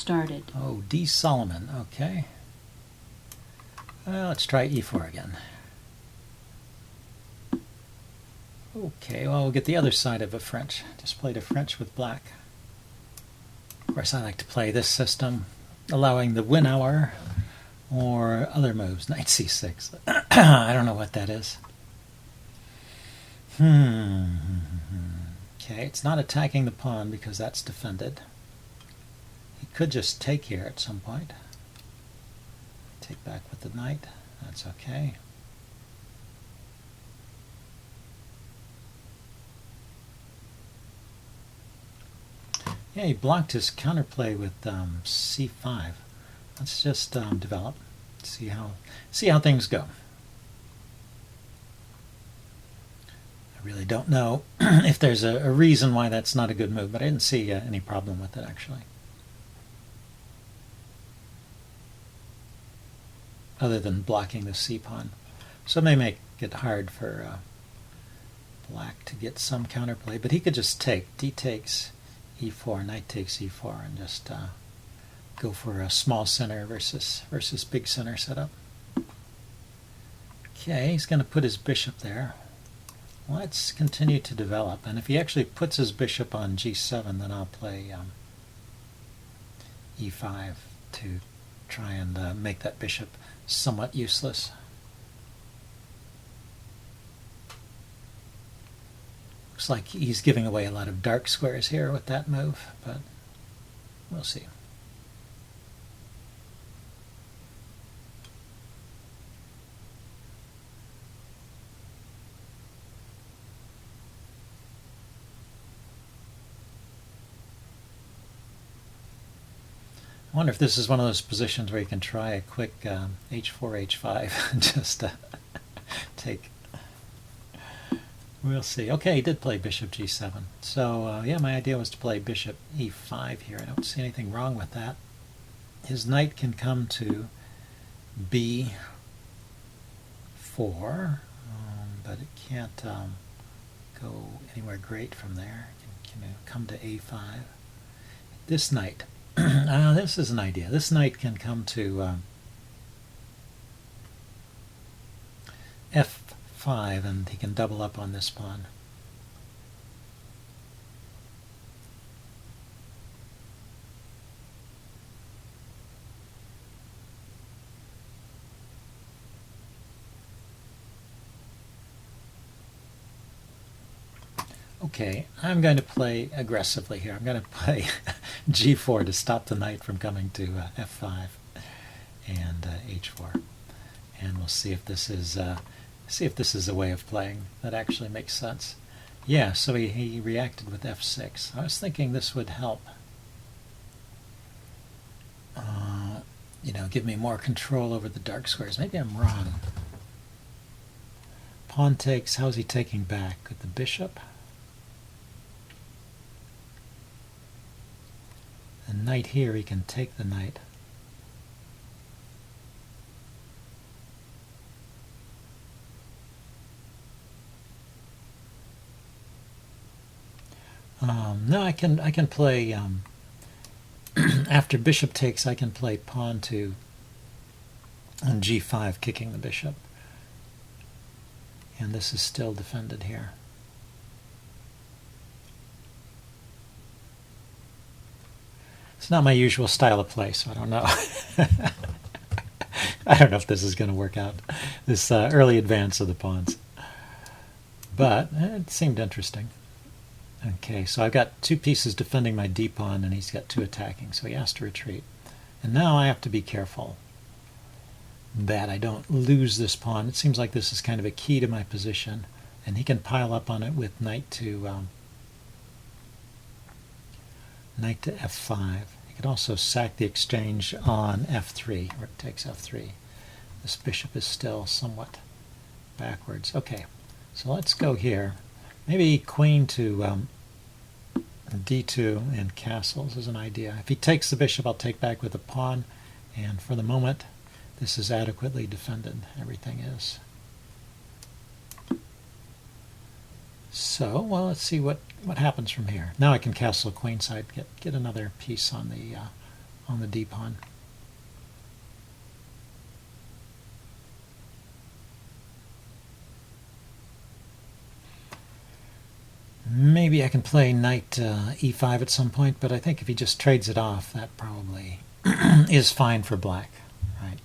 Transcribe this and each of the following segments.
started. Oh, D. Solomon. Okay. Let's try E4 again. Okay, well, we'll get the other side of a French. Just played a French with black. Of course, I like to play this system, allowing the win hour or other moves. Knight C6. I don't know what that is. Okay, it's not attacking the pawn because that's defended. He could just take here at some point. Take back with the knight. That's okay. Yeah, he blocked his counterplay with C5. Let's just develop, see how things go. I really don't know if there's a reason why that's not a good move, but I didn't see any problem with it actually. Other than blocking the C pawn. So it may make it hard for black to get some counterplay, but he could just take. D takes E4, knight takes E4, and just go for a small center versus big center setup. Okay, he's going to put his bishop there. Let's continue to develop, and if he actually puts his bishop on G7, then I'll play E5 to try and make that bishop somewhat useless. Looks like he's giving away a lot of dark squares here with that move, but we'll see. I wonder if this is one of those positions where you can try a quick H4, H5 and just take. We'll see. Okay, he did play bishop G7. So yeah, my idea was to play bishop E5 here. I don't see anything wrong with that. His knight can come to B4, but it can't go anywhere great from there. It can come to A5. This knight. This is an idea. This knight can come to F5, and he can double up on this pawn. Okay, I'm going to play aggressively here. I'm going to play G4 to stop the knight from coming to F5 and H4, and we'll see if this is a way of playing that actually makes sense. Yeah, so he reacted with F6. I was thinking this would help, give me more control over the dark squares. Maybe I'm wrong. Pawn takes. How is he taking back? With the bishop? The knight here, he can take the knight. No, I can play after bishop takes. I can play pawn to on G5, kicking the bishop, and this is still defended here. It's not my usual style of play, so I don't know. I don't know if this is going to work out, this early advance of the pawns. But it seemed interesting. Okay, so I've got two pieces defending my d pawn, and he's got two attacking, so he has to retreat. And now I have to be careful that I don't lose this pawn. It seems like this is kind of a key to my position, and he can pile up on it with knight to F5. He could also sack the exchange on F3, where it takes F3. This bishop is still somewhat backwards. Okay, so let's go here. Maybe queen to D2 and castles is an idea. If he takes the bishop, I'll take back with a pawn, and for the moment, this is adequately defended. Everything is. So, well, let's see what happens from here. Now I can castle queenside, get another piece on the on the d pawn. Maybe I can play knight e5 at some point, but I think if he just trades it off, that probably is fine for black. Right?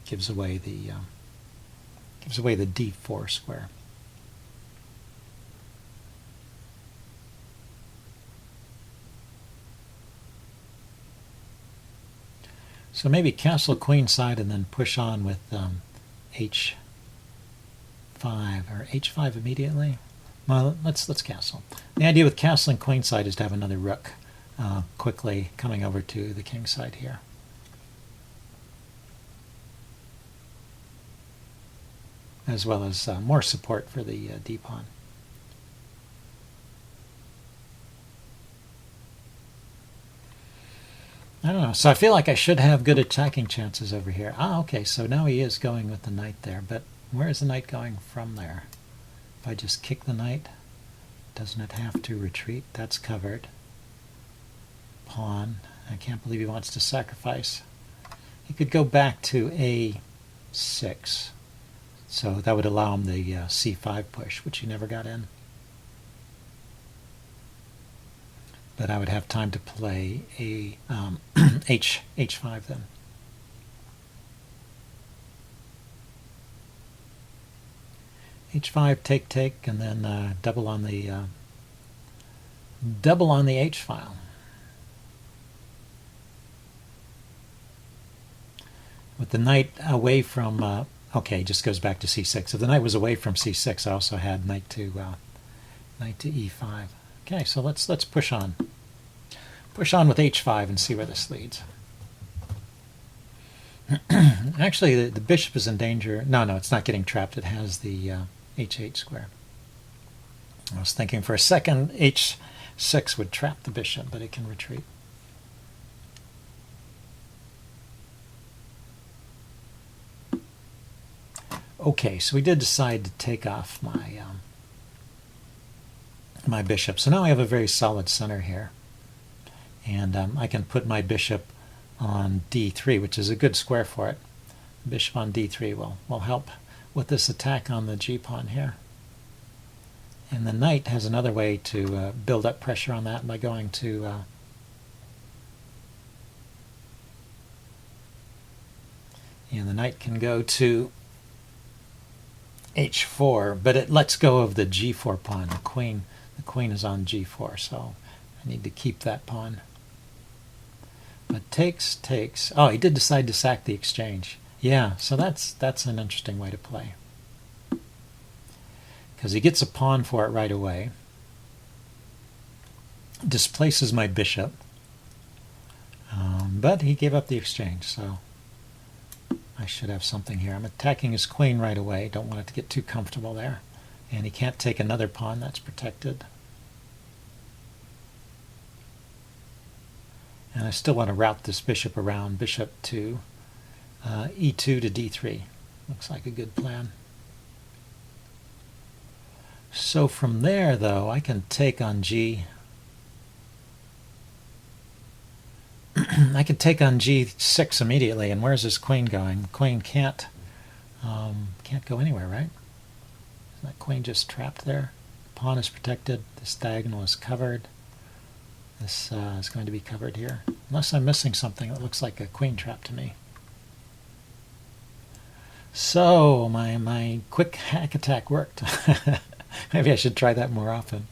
Gives away the d4 square. So maybe castle queenside and then push on with h5 or h5 immediately. Well, let's castle. The idea with castling queenside is to have another rook quickly coming over to the king side here. As well as more support for the d pawn. I don't know. So I feel like I should have good attacking chances over here. Ah, okay. So now he is going with the knight there. But where is the knight going from there? If I just kick the knight, doesn't it have to retreat? That's covered. Pawn. I can't believe he wants to sacrifice. He could go back to a6. So that would allow him the c5 push, which he never got in. But I would have time to play a h5 then. h5 take, and then double on the h file. With the knight away from okay, it just goes back to c6. If the knight was away from c6, I also had knight to e5. Okay, so let's push on. Push on with h5 and see where this leads. Actually, the bishop is in danger. No, it's not getting trapped. It has the h8 square. I was thinking for a second h6 would trap the bishop, but it can retreat. Okay, so we did decide to take off my my bishop. So now I have a very solid center here. And I can put my bishop on d3, which is a good square for it. Bishop on d3 will help with this attack on the g-pawn here. And the knight has another way to build up pressure on that by going to and the knight can go to h4, but it lets go of the g4 pawn. The queen is on g4, so I need to keep that pawn. But takes. Oh, he did decide to sack the exchange. Yeah, so that's an interesting way to play. Because he gets a pawn for it right away. Displaces my bishop. But he gave up the exchange, so I should have something here. I'm attacking his queen right away. Don't want it to get too comfortable there. And he can't take another pawn. That's protected. And I still want to route this bishop around. Bishop to e2 to d3. Looks like a good plan. So from there, though, I can take on g. I can take on g6 immediately. And where's this queen going? The queen can't go anywhere, right? That queen just trapped there. Pawn is protected. This diagonal is covered. This is going to be covered here. Unless I'm missing something that looks like a queen trap to me. So my quick hack attack worked. Maybe I should try that more often.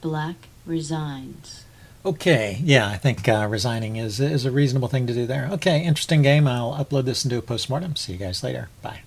Black resigns. Okay, yeah, I think resigning is a reasonable thing to do there. Okay, interesting game. I'll upload this and do a postmortem. See you guys later. Bye.